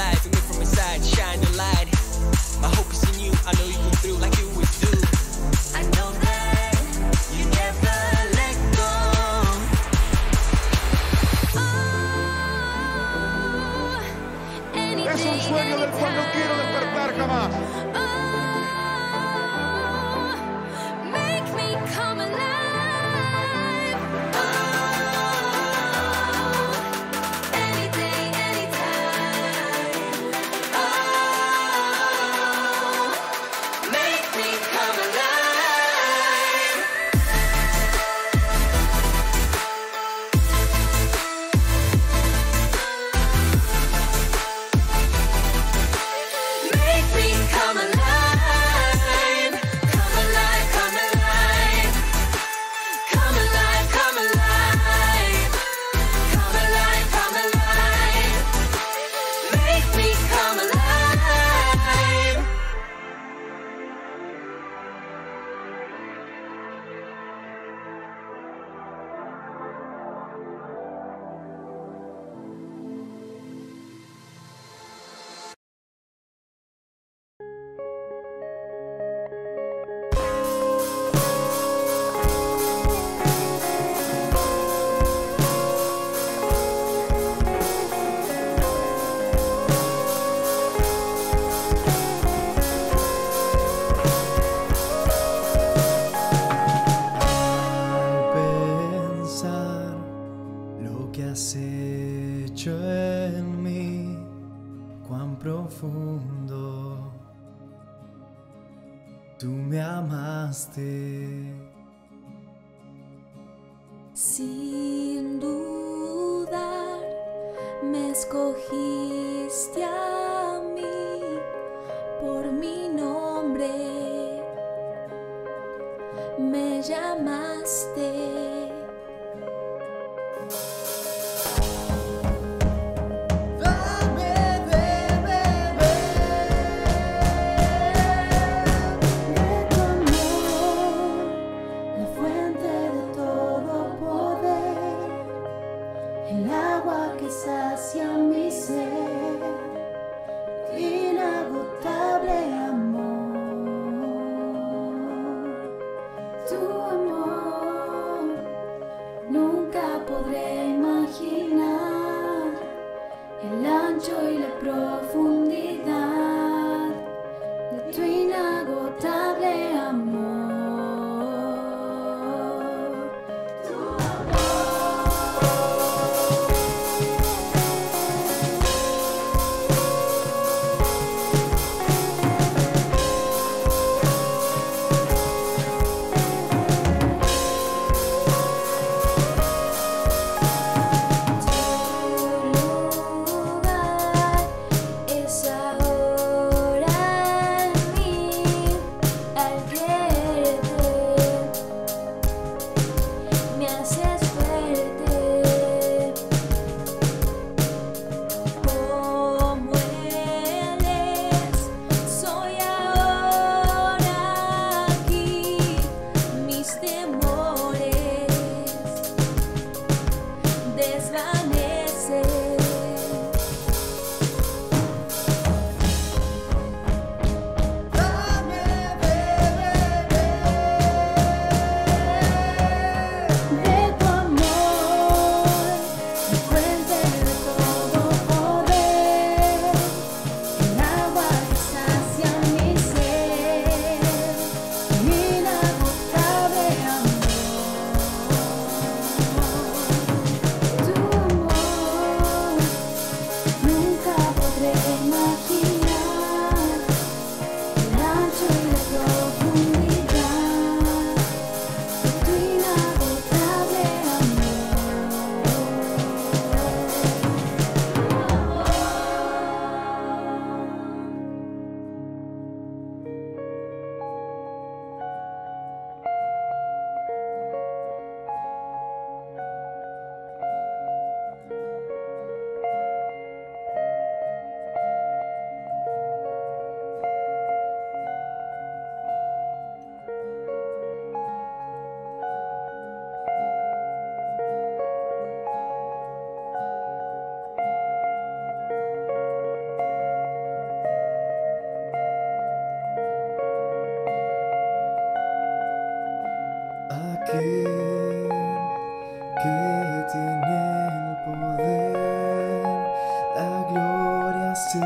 life, and me from inside, shine the light. My hope is in you, I know you come through like you always do. I know that you never let go. Es un sueño del cual no quiero despertar jamás. Make me come alive. Any day, anytime. Make me come alive. Make me come alive. Come alive, come alive. Come alive, come alive. Come alive, come alive. Make me come alive. Pensar lo que has hecho en mí, cuán profundo tú me amaste. Sin dudar, me escogiste a mí por mi nombre, me llamaste. Dame de beber De tu amor, la fuente de todo poder, el agua que sacia mi ser, inagotable amor. Tu amor, nunca podré imaginar el ancho y la profundidad de tu inagotable amor. Tu lugar es ahora.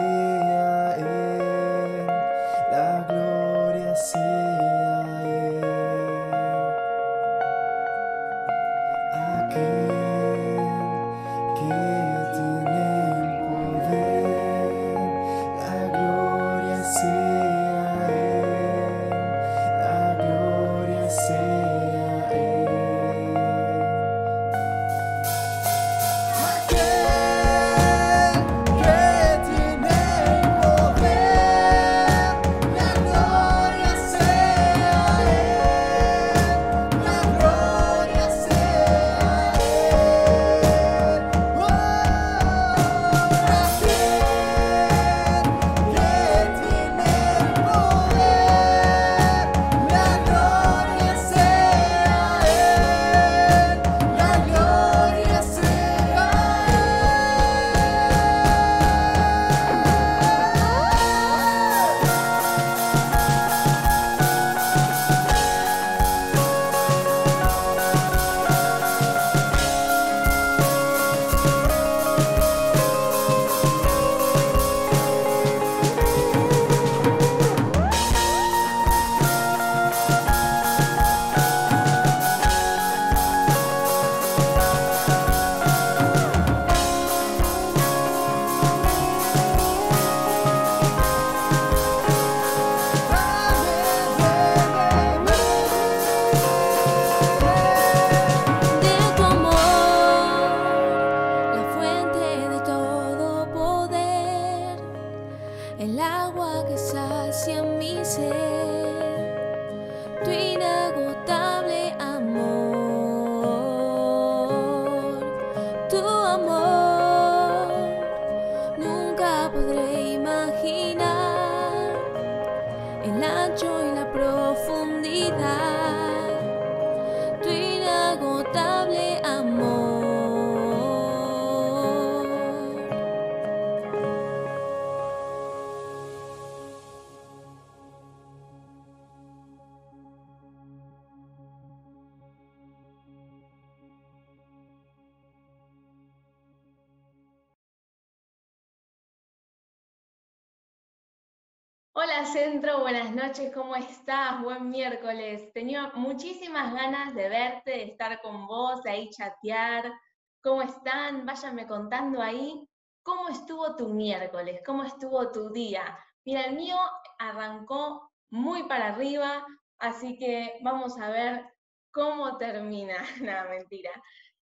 sea Él, la gloria sea Él. Aquel que tiene el poder, la gloria sea Él, la gloria sea Él. Aquel que tiene el poder, la gloria sea Él, la gloria sea Él. Oh, aquel que tiene el poder, la gloria sea Él, la gloria sea De tu amor, la fuente de todo poder, el agua que sacia mi ser, tu inagotable amor, tu amor, nunca podré imaginar el ancho y la profundidad, tu inagotable amor. Hola Centro, buenas noches, ¿cómo estás? Buen miércoles. Tenía muchísimas ganas de verte, de estar con vos, de ahí chatear. ¿Cómo están? Váyanme contando ahí cómo estuvo tu miércoles, cómo estuvo tu día. Mira, el mío arrancó muy para arriba, así que vamos a ver cómo termina. Nada, mentira.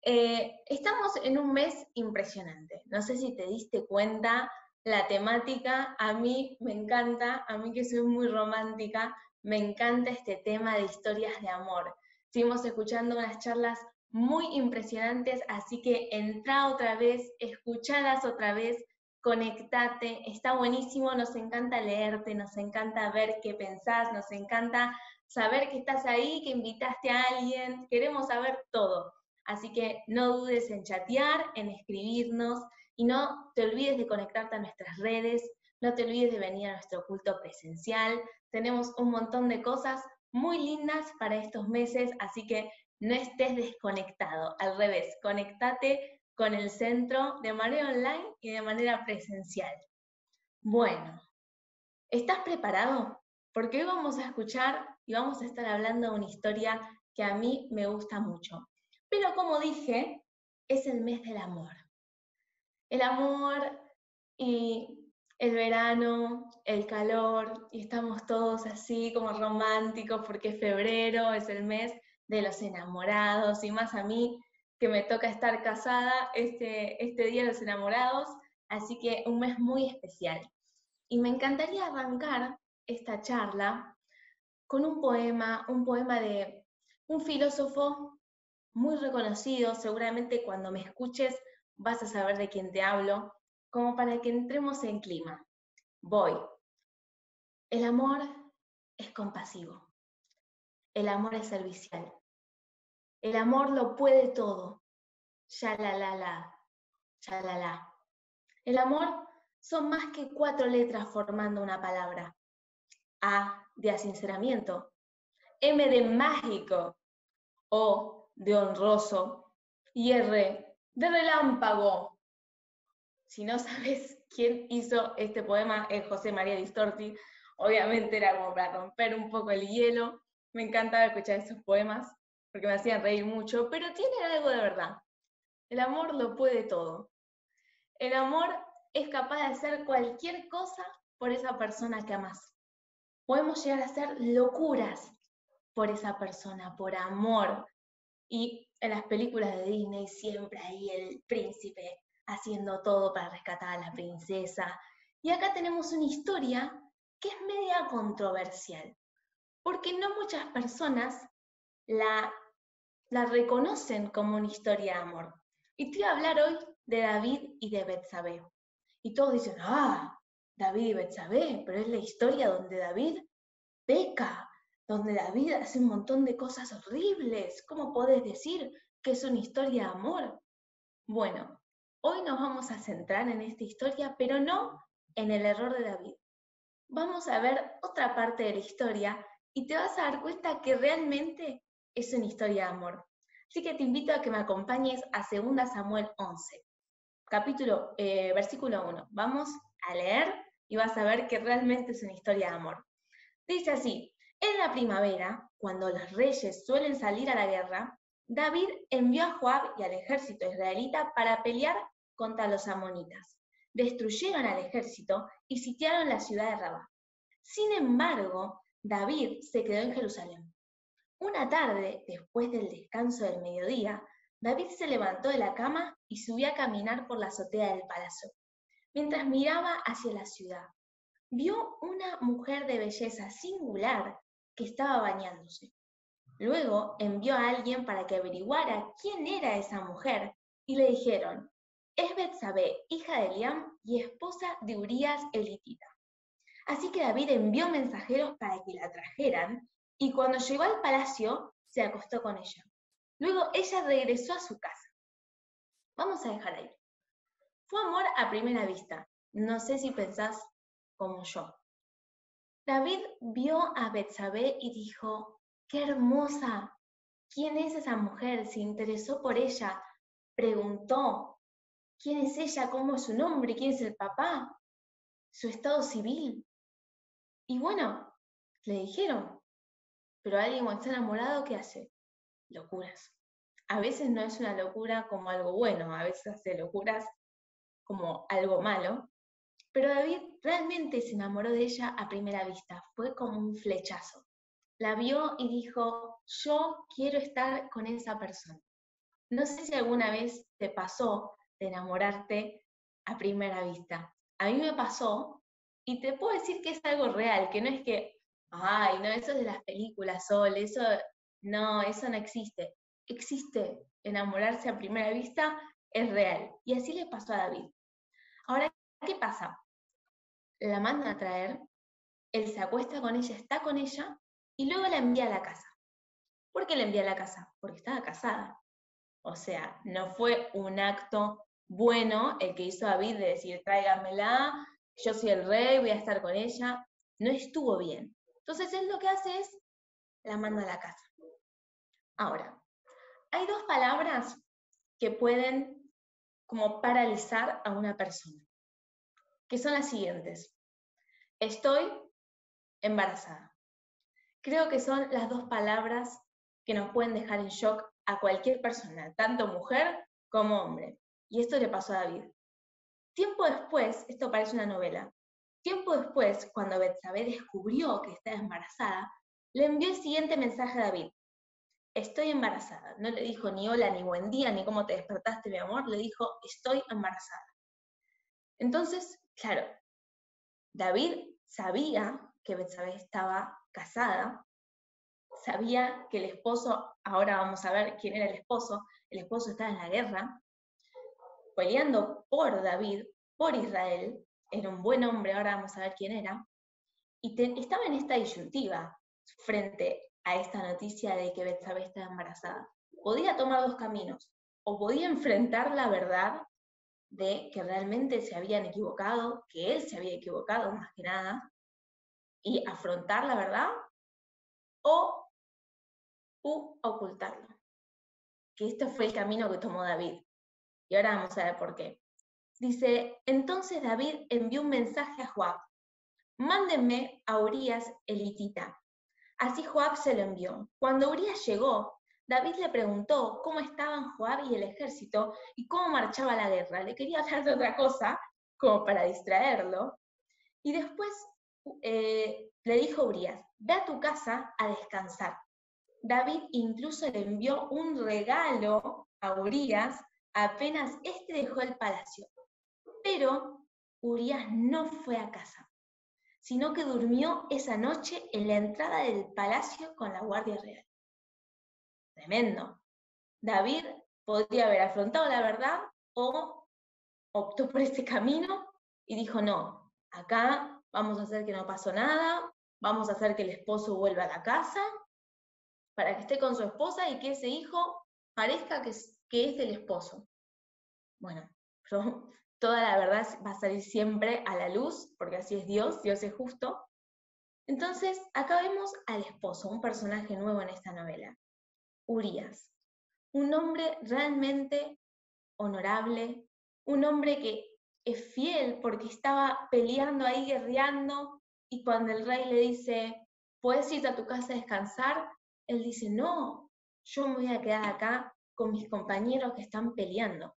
Estamos en un mes impresionante. No sé si te diste cuenta. La temática a mí me encanta, a mí que soy muy romántica, me encanta este tema de historias de amor. Seguimos escuchando unas charlas muy impresionantes, así que entra otra vez, escuchalas otra vez, conectate, está buenísimo, nos encanta leerte, nos encanta ver qué pensás, nos encanta saber que estás ahí, que invitaste a alguien, queremos saber todo. Así que no dudes en chatear, en escribirnos, y no te olvides de conectarte a nuestras redes, no te olvides de venir a nuestro culto presencial. Tenemos un montón de cosas muy lindas para estos meses, así que no estés desconectado. Al revés, conectate con el centro de manera online y de manera presencial. Bueno, ¿estás preparado? Porque hoy vamos a escuchar y vamos a estar hablando de una historia que a mí me gusta mucho. Pero como dije, es el mes del amor. El amor y el verano, el calor, y estamos todos así como románticos porque es febrero, es el mes de los enamorados, y más a mí que me toca estar casada este día de los enamorados, así que un mes muy especial. Y me encantaría arrancar esta charla con un poema de un filósofo muy reconocido, seguramente cuando me escuches vas a saber de quién te hablo, como para que entremos en clima. Voy. El amor es compasivo. El amor es servicial. El amor lo puede todo. Ya la la la, ya la la. El amor son más que 4 letras formando una palabra. A de asinceramiento, M de mágico, O de honroso y R de relámpago. Si no sabes quién hizo este poema es José María Distorti. Obviamente era como para romper un poco el hielo. Me encantaba escuchar esos poemas porque me hacían reír mucho, pero tienen algo de verdad. El amor lo puede todo. El amor es capaz de hacer cualquier cosa por esa persona que amas. Podemos llegar a hacer locuras por esa persona, por amor. Y en las películas de Disney siempre hay el príncipe haciendo todo para rescatar a la princesa. Y acá tenemos una historia que es media controversial, porque no muchas personas la reconocen como una historia de amor. Y te voy a hablar hoy de David y de Betsabé. Y todos dicen, David y Betsabé, pero es la historia donde David peca, donde David hace un montón de cosas horribles. ¿Cómo podés decir que es una historia de amor? Bueno, hoy nos vamos a centrar en esta historia, pero no en el error de David. Vamos a ver otra parte de la historia y te vas a dar cuenta que realmente es una historia de amor. Así que te invito a que me acompañes a 2 Samuel 11, versículo 1. Vamos a leer y vas a ver que realmente es una historia de amor. Dice así: en la primavera, cuando los reyes suelen salir a la guerra, David envió a Joab y al ejército israelita para pelear contra los amonitas. Destruyeron al ejército y sitiaron la ciudad de Rabá. Sin embargo, David se quedó en Jerusalén. Una tarde, después del descanso del mediodía, David se levantó de la cama y subió a caminar por la azotea del palacio. Mientras miraba hacia la ciudad, vio una mujer de belleza singular que estaba bañándose. Luego envió a alguien para que averiguara quién era esa mujer y le dijeron: es Betsabé, hija de Eliam y esposa de Urías elitita. Así que David envió mensajeros para que la trajeran y cuando llegó al palacio se acostó con ella. Luego ella regresó a su casa. Vamos a dejar ahí. Fue amor a primera vista. No sé si pensás como yo. David vio a Betsabé y dijo: ¡qué hermosa! ¿Quién es esa mujer? Se interesó por ella, preguntó: ¿quién es ella? ¿Cómo es su nombre? ¿Quién es el papá? ¿Su estado civil? Y bueno, le dijeron, pero alguien cuando está enamorado, ¿qué hace? Locuras. A veces no es una locura como algo bueno, a veces hace locuras como algo malo. Pero David realmente se enamoró de ella a primera vista, fue como un flechazo. La vio y dijo: yo quiero estar con esa persona. No sé si alguna vez te pasó de enamorarte a primera vista. A mí me pasó y te puedo decir que es algo real, que no es que, ay, no, eso es de las películas, Sol, eso no existe. Existe, enamorarse a primera vista es real. Y así le pasó a David. Ahora, ¿qué pasa? La mandan a traer, él se acuesta con ella, está con ella, y luego la envía a la casa. ¿Por qué la envía a la casa? Porque estaba casada. O sea, no fue un acto bueno el que hizo David de decir: tráigamela, yo soy el rey, voy a estar con ella. No estuvo bien. Entonces él lo que hace es, la manda a la casa. Ahora, hay 2 palabras que pueden como paralizar a una persona, que son las siguientes: estoy embarazada. Creo que son las 2 palabras que nos pueden dejar en shock a cualquier persona, tanto mujer como hombre. Y esto le pasó a David. Tiempo después, esto parece una novela, tiempo después, cuando Betsabé descubrió que estaba embarazada, le envió el siguiente mensaje a David: estoy embarazada. No le dijo ni hola, ni buen día, ni cómo te despertaste, mi amor, le dijo: estoy embarazada. Entonces, claro, David sabía que Betsabé estaba casada, sabía que el esposo, ahora vamos a ver quién era el esposo estaba en la guerra, peleando por David, por Israel, era un buen hombre, ahora vamos a ver quién era, y estaba en esta disyuntiva frente a esta noticia de que Betsabé estaba embarazada. Podía tomar 2 caminos, o podía enfrentar la verdad de que realmente se habían equivocado, que él se había equivocado más que nada, y afrontar la verdad, o ocultarlo. Que este fue el camino que tomó David. Y ahora vamos a ver por qué. Dice, entonces David envió un mensaje a Joab: mándenme a Urías el hitita. Así Joab se lo envió. Cuando Urías llegó, David le preguntó cómo estaban Joab y el ejército y cómo marchaba la guerra. Le quería hablar de otra cosa, como para distraerlo. Y después le dijo a Urías, ve a tu casa a descansar. David incluso le envió un regalo a Urías apenas este dejó el palacio. Pero Urías no fue a casa, sino que durmió esa noche en la entrada del palacio con la guardia real. Tremendo. David podría haber afrontado la verdad o optó por ese camino y dijo, no, acá vamos a hacer que no pasó nada, vamos a hacer que el esposo vuelva a la casa para que esté con su esposa y que ese hijo parezca que es del esposo. Bueno, toda la verdad va a salir siempre a la luz, porque así es Dios es justo. Entonces, acá vemos al esposo, un personaje nuevo en esta novela, Urías, un hombre realmente honorable, un hombre que es fiel porque estaba peleando ahí, guerreando, y cuando el rey le dice, ¿puedes irte a tu casa a descansar? Él dice, no, yo me voy a quedar acá con mis compañeros que están peleando.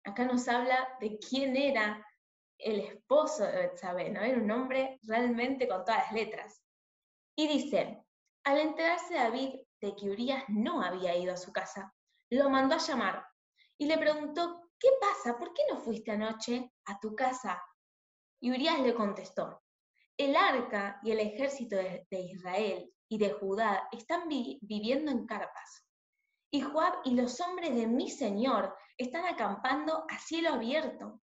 Acá nos habla de quién era el esposo de Betsabé, ¿no? Era un hombre realmente con todas las letras. Y dice, al enterarse David de que Urías no había ido a su casa, lo mandó a llamar y le preguntó, ¿qué pasa? ¿Por qué no fuiste anoche a tu casa? Y Urías le contestó, el arca y el ejército de Israel y de Judá están viviendo en carpas. Y Joab y los hombres de mi señor están acampando a cielo abierto.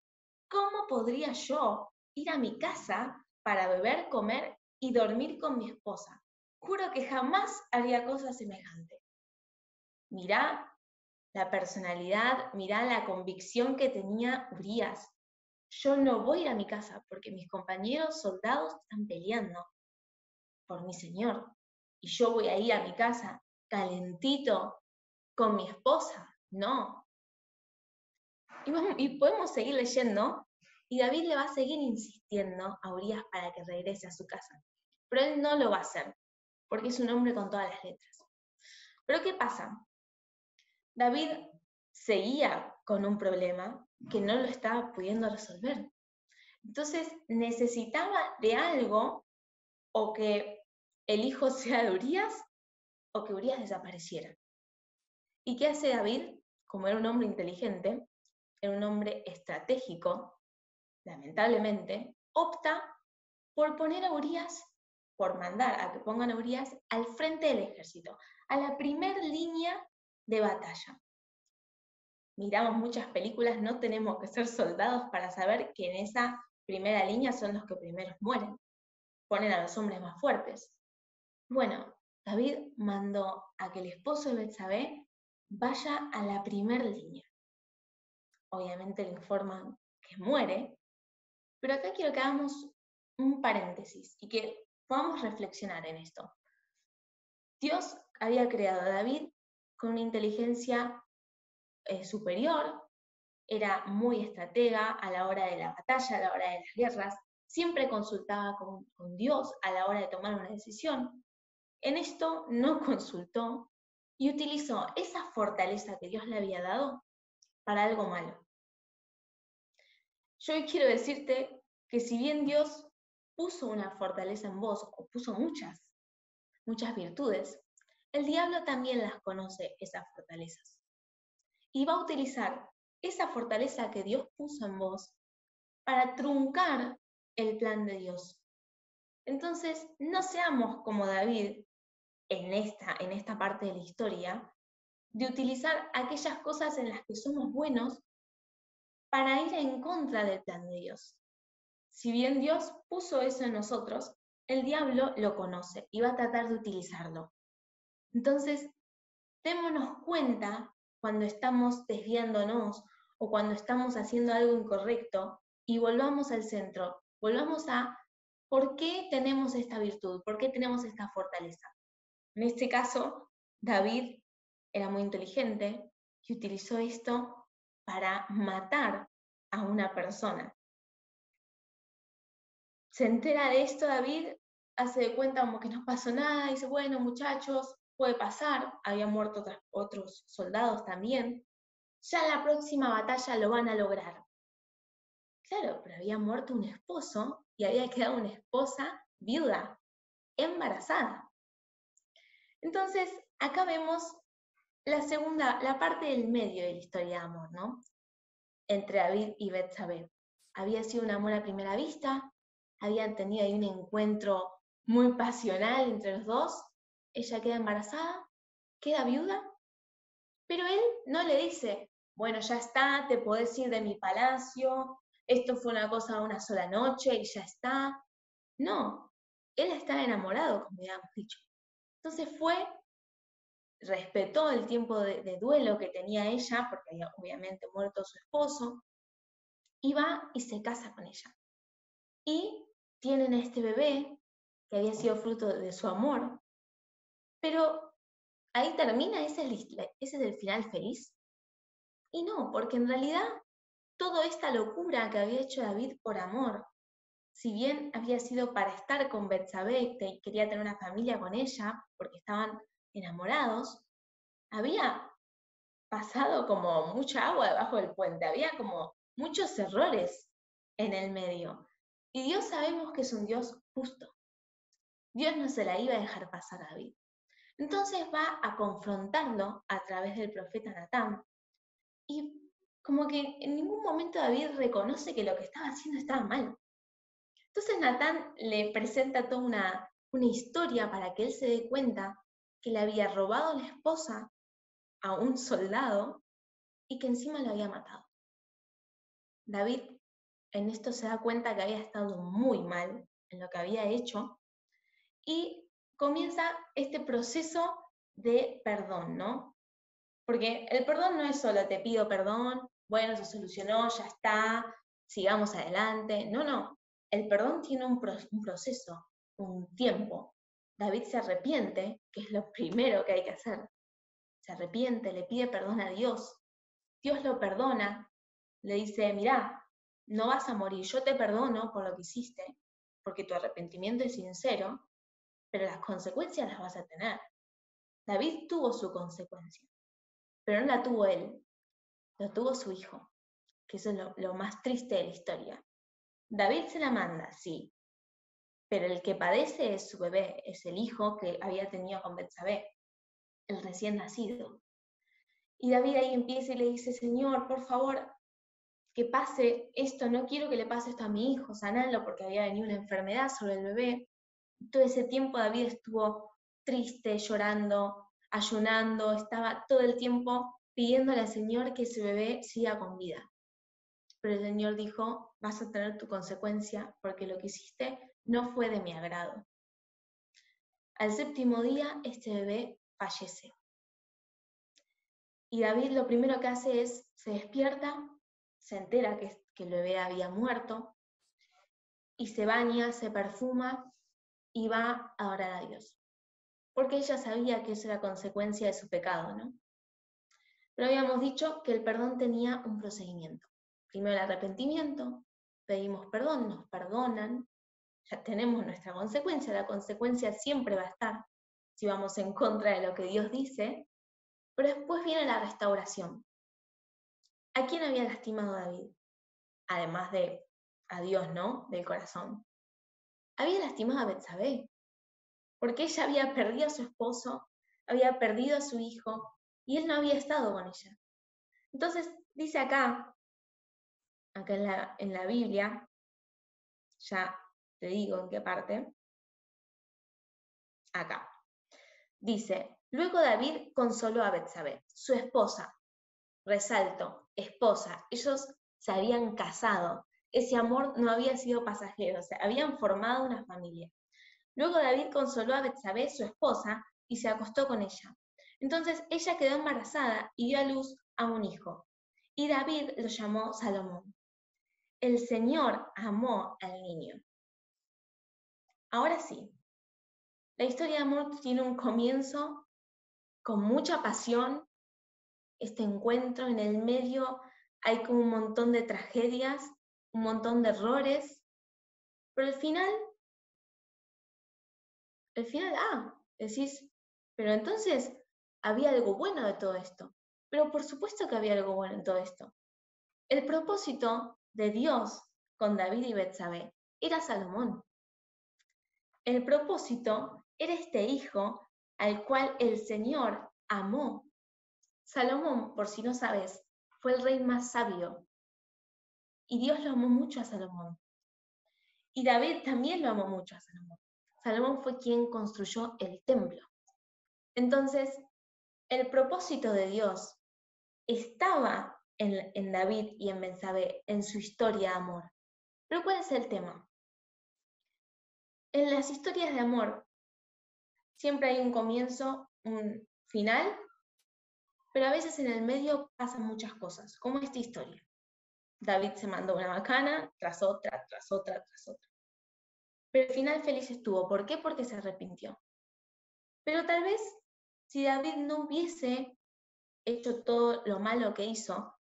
¿Cómo podría yo ir a mi casa para beber, comer y dormir con mi esposa? Juro que jamás haría cosa semejante. Mirá la personalidad, mirá la convicción que tenía Urías. Yo no voy a ir a mi casa porque mis compañeros soldados están peleando por mi señor. Y yo voy a ir a mi casa calentito con mi esposa. No. Y podemos seguir leyendo, y David le va a seguir insistiendo a Urías para que regrese a su casa. Pero él no lo va a hacer, porque es un hombre con todas las letras. Pero ¿qué pasa? David seguía con un problema que no lo estaba pudiendo resolver. Entonces necesitaba de algo, o que el hijo sea de Urías, o que Urías desapareciera. ¿Y qué hace David? Como era un hombre inteligente, era un hombre estratégico, lamentablemente, opta por poner a Urías, por mandar a que pongan a Urías al frente del ejército, a la primer línea de batalla. Miramos muchas películas, no tenemos que ser soldados para saber que en esa primera línea son los que primero mueren. Ponen a los hombres más fuertes. Bueno, David mandó a que el esposo de Betsabé vaya a la primer línea. Obviamente le informan que muere, pero acá quiero que hagamos un paréntesis y que podamos reflexionar en esto. Dios había creado a David con una inteligencia superior, era muy estratega a la hora de la batalla, a la hora de las guerras, siempre consultaba con Dios a la hora de tomar una decisión. En esto no consultó y utilizó esa fortaleza que Dios le había dado para algo malo. Yo hoy quiero decirte que si bien Dios puso una fortaleza en vos, o puso muchas virtudes, el diablo también las conoce, esas fortalezas. Y va a utilizar esa fortaleza que Dios puso en vos para truncar el plan de Dios. Entonces, no seamos como David en esta parte de la historia, de utilizar aquellas cosas en las que somos buenos para ir en contra del plan de Dios. Si bien Dios puso eso en nosotros, el diablo lo conoce y va a tratar de utilizarlo. Entonces, démonos cuenta cuando estamos desviándonos o cuando estamos haciendo algo incorrecto y volvamos al centro, volvamos a ¿por qué tenemos esta virtud? ¿Por qué tenemos esta fortaleza? En este caso, David era muy inteligente y utilizó esto para matar a una persona. Se entera de esto David, hace de cuenta como que no pasó nada, dice, bueno, muchachos, puede pasar, habían muerto otros soldados también, ya en la próxima batalla lo van a lograr. Claro, pero había muerto un esposo y había quedado una esposa viuda, embarazada. Entonces, acá vemos la parte del medio de la historia de amor, ¿no? Entre David y Betsabé. Había sido un amor a primera vista, habían tenido ahí un encuentro muy pasional entre los dos, ella queda embarazada, queda viuda, pero él no le dice, bueno, ya está, te podés ir de mi palacio, esto fue una cosa de una sola noche y ya está. No, él estaba enamorado, como habíamos dicho. Entonces respetó el tiempo de duelo que tenía ella, porque había obviamente muerto su esposo, y va y se casa con ella. Y tienen este bebé, que había sido fruto de su amor, pero ahí termina, ese es el final feliz. Y no, porque en realidad toda esta locura que había hecho David por amor, si bien había sido para estar con Betsabé, quería tener una familia con ella, porque estaban enamorados, había pasado como mucha agua debajo del puente, había como muchos errores en el medio. Y Dios sabemos que es un Dios justo. Dios no se la iba a dejar pasar a David. Entonces va a confrontarlo a través del profeta Natán. Y como que en ningún momento David reconoce que lo que estaba haciendo estaba mal. Entonces Natán le presenta toda una historia para que él se dé cuenta que le había robado la esposa a un soldado y que encima lo había matado. David en esto se da cuenta que había estado muy mal en lo que había hecho y comienza este proceso de perdón, ¿no? Porque el perdón no es solo te pido perdón, bueno, se solucionó, ya está, sigamos adelante. No. El perdón tiene un proceso, un tiempo. David se arrepiente, que es lo primero que hay que hacer. Se arrepiente, le pide perdón a Dios. Dios lo perdona, le dice, mirá, no vas a morir, yo te perdono por lo que hiciste, porque tu arrepentimiento es sincero, pero las consecuencias las vas a tener. David tuvo su consecuencia, pero no la tuvo él, lo tuvo su hijo, que eso es lo más triste de la historia. David se la manda, sí, pero el que padece es su bebé, es el hijo que había tenido con Betsabé, el recién nacido. Y David ahí empieza y le dice, Señor, por favor, que pase esto, no quiero que le pase esto a mi hijo, sanalo, porque había venido una enfermedad sobre el bebé. Todo ese tiempo David estuvo triste, llorando, ayunando, estaba todo el tiempo pidiéndole al Señor que ese bebé siga con vida. Pero el Señor dijo, vas a tener tu consecuencia, porque lo que hiciste no fue de mi agrado. Al séptimo día, este bebé fallece. Y David lo primero que hace es, se despierta, se entera que el bebé había muerto, y se baña, se perfuma, y va a adorar a Dios. Porque ella sabía que eso era consecuencia de su pecado, ¿no? Pero habíamos dicho que el perdón tenía un procedimiento. Primero el arrepentimiento, pedimos perdón, nos perdonan, ya tenemos nuestra consecuencia, la consecuencia siempre va a estar si vamos en contra de lo que Dios dice, pero después viene la restauración. ¿A quién había lastimado David? Además de a Dios, ¿no? Del corazón. Había lastimado a Betsabé, porque ella había perdido a su esposo, había perdido a su hijo, y él no había estado con ella. Entonces, dice acá en la Biblia, ya te digo en qué parte, acá, dice, luego David consoló a Betsabé, su esposa, resalto, esposa, ellos se habían casado, ese amor no había sido pasajero, o sea, habían formado una familia. Luego David consoló a Betsabé, su esposa, y se acostó con ella. Entonces ella quedó embarazada y dio a luz a un hijo. Y David lo llamó Salomón. El Señor amó al niño. Ahora sí, la historia de amor tiene un comienzo con mucha pasión, este encuentro en el medio hay como un montón de tragedias, un montón de errores, pero al final, decís, pero entonces había algo bueno de todo esto. Pero por supuesto que había algo bueno en todo esto. El propósito de Dios con David y Betsabé era Salomón. El propósito era este hijo al cual el Señor amó. Salomón, por si no sabes, fue el rey más sabio. Y Dios lo amó mucho a Salomón. Y David también lo amó mucho a Salomón. Salomón fue quien construyó el templo. Entonces, el propósito de Dios estaba en David y en Betsabé, en su historia de amor. Pero ¿cuál es el tema? En las historias de amor siempre hay un comienzo, un final, pero a veces en el medio pasan muchas cosas, como esta historia. David se mandó una macana tras otra, tras otra, tras otra. Pero el final feliz estuvo. ¿Por qué? Porque se arrepintió. Pero tal vez si David no hubiese hecho todo lo malo que hizo,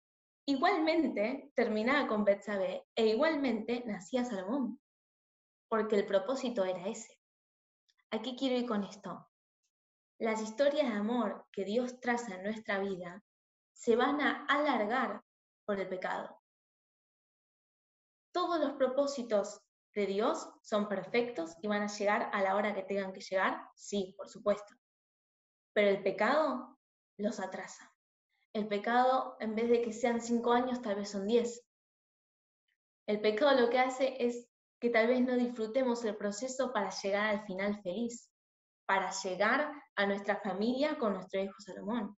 igualmente terminaba con Betsabé e igualmente nacía Salomón, porque el propósito era ese. ¿A qué quiero ir con esto? Las historias de amor que Dios traza en nuestra vida se van a alargar por el pecado. Todos los propósitos de Dios son perfectos y van a llegar a la hora que tengan que llegar, sí, por supuesto. Pero el pecado los atrasa. El pecado, en vez de que sean 5 años, tal vez son 10. El pecado lo que hace es que tal vez no disfrutemos el proceso para llegar al final feliz, para llegar a nuestra familia con nuestro hijo Salomón.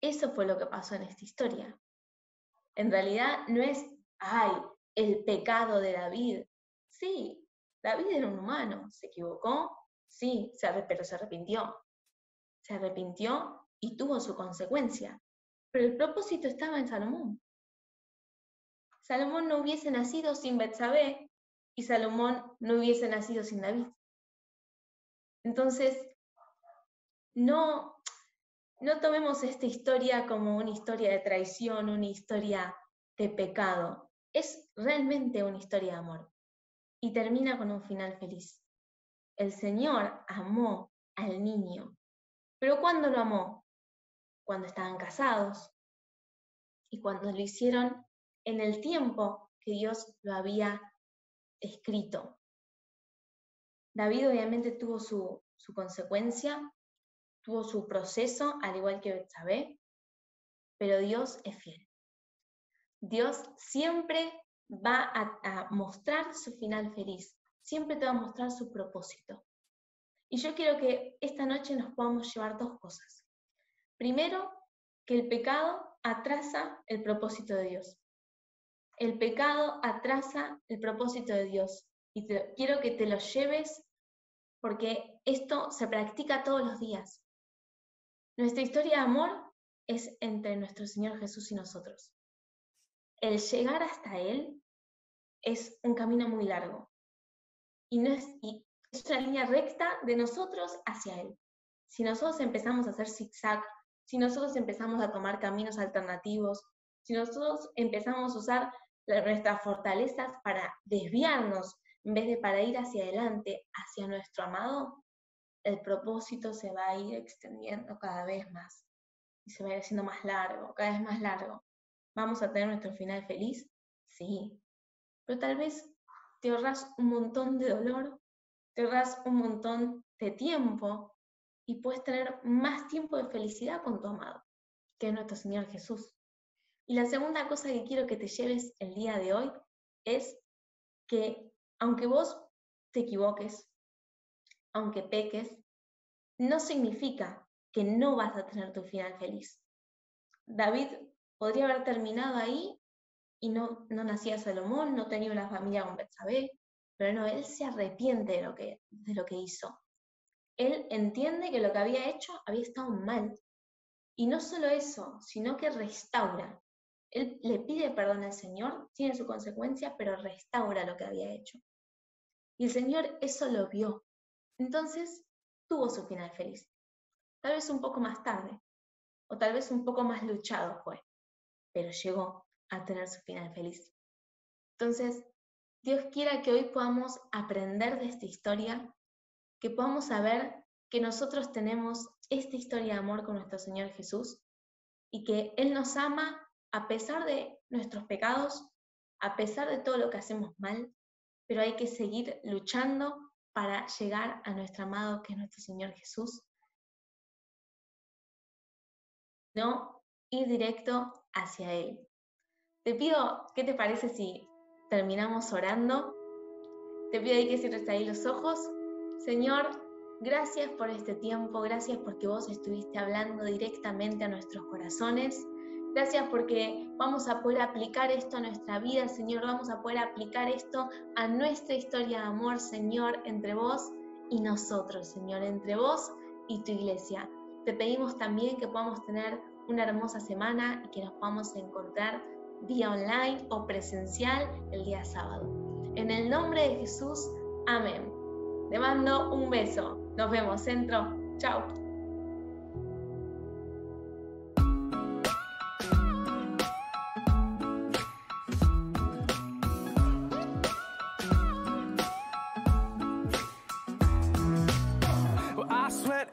Eso fue lo que pasó en esta historia. En realidad no es, el pecado de David. Sí, David era un humano, se equivocó, sí, pero se arrepintió. Se arrepintió y tuvo su consecuencia. Pero el propósito estaba en Salomón. Salomón no hubiese nacido sin Betsabé y Salomón no hubiese nacido sin David. Entonces, no tomemos esta historia como una historia de traición, una historia de pecado. Es realmente una historia de amor. Y termina con un final feliz. El Señor amó al niño. ¿Pero cuándo lo amó? Cuando estaban casados. Y cuando lo hicieron en el tiempo que Dios lo había escrito. David obviamente tuvo su consecuencia, tuvo su proceso, al igual que Betsabé, pero Dios es fiel. Dios siempre va a mostrar su final feliz, siempre te va a mostrar su propósito. Y yo quiero que esta noche nos podamos llevar 2 cosas. Primero, que el pecado atrasa el propósito de Dios. El pecado atrasa el propósito de Dios. Y quiero que te lo lleves porque esto se practica todos los días. Nuestra historia de amor es entre nuestro Señor Jesús y nosotros. El llegar hasta Él es un camino muy largo. Y es una línea recta de nosotros hacia Él. Si nosotros empezamos a hacer zigzag, si nosotros empezamos a tomar caminos alternativos, si nosotros empezamos a usar nuestras fortalezas para desviarnos en vez de para ir hacia adelante, hacia nuestro amado, el propósito se va a ir extendiendo cada vez más. Y se va a ir haciendo más largo, cada vez más largo. ¿Vamos a tener nuestro final feliz? Sí. Pero tal vez te ahorras un montón de dolor, te ahorras un montón de tiempo y puedes tener más tiempo de felicidad con tu amado, que es nuestro Señor Jesús. Y la segunda cosa que quiero que te lleves el día de hoy es que aunque vos te equivoques, aunque peques, no significa que no vas a tener tu final feliz. David podría haber terminado ahí y no nacía Salomón, no tenía una familia con Betsabé, pero no, él se arrepiente de lo que hizo. Él entiende que lo que había hecho había estado mal. Y no solo eso, sino que restaura. Él le pide perdón al Señor, tiene su consecuencia, pero restaura lo que había hecho. Y el Señor eso lo vio. Entonces, tuvo su final feliz. Tal vez un poco más tarde, o tal vez un poco más luchado fue. pero llegó a tener su final feliz. Entonces, Dios quiera que hoy podamos aprender de esta historia, que podamos saber que nosotros tenemos esta historia de amor con nuestro Señor Jesús y que Él nos ama a pesar de nuestros pecados, a pesar de todo lo que hacemos mal, pero hay que seguir luchando para llegar a nuestro amado que es nuestro Señor Jesús. No ir directo hacia Él. Te pido, ¿qué te parece si terminamos orando? Te pido ahí que cierres ahí los ojos. Señor, gracias por este tiempo, gracias porque vos estuviste hablando directamente a nuestros corazones. Gracias porque vamos a poder aplicar esto a nuestra vida, Señor. Vamos a poder aplicar esto a nuestra historia de amor, Señor, entre vos y nosotros, Señor, entre vos y tu iglesia. Te pedimos también que podamos tener una hermosa semana y que nos podamos encontrar vía online o presencial el día sábado. En el nombre de Jesús, amén. Te mando un beso. Nos vemos, Centro. Chao.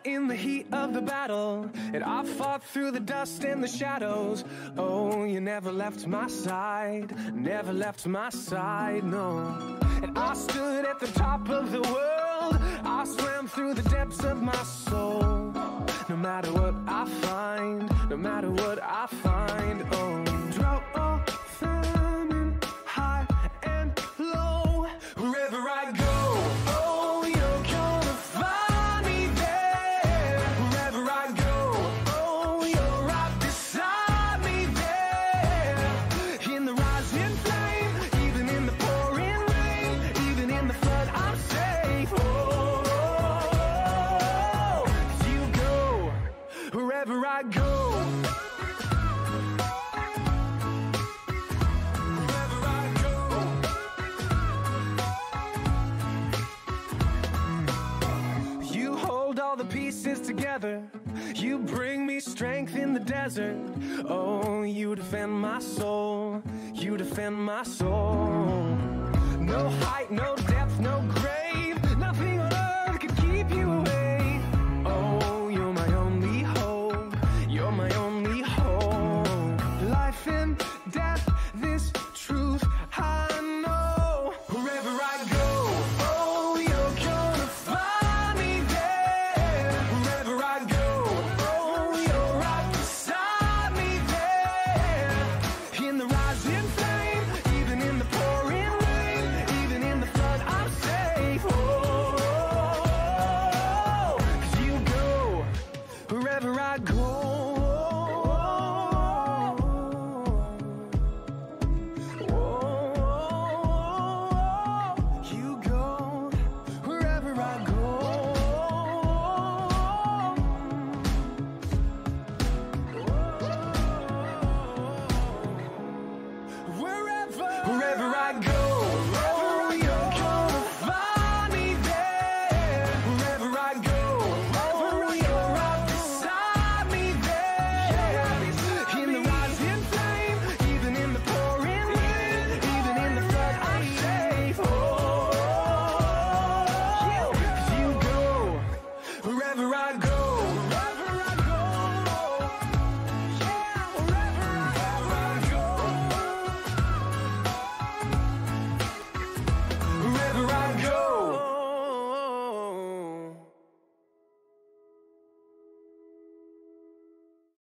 In the heat of the battle, and I fought through the dust and the shadows. Oh, you never left my side, never left my side, no. And I stood at the top of the world, I swam through the depths of my soul. No matter what I find, no matter what I find, oh. Drought or famine, high and low, wherever I go. Together, you bring me strength in the desert. Oh, you defend my soul, you defend my soul. No height, no depth, no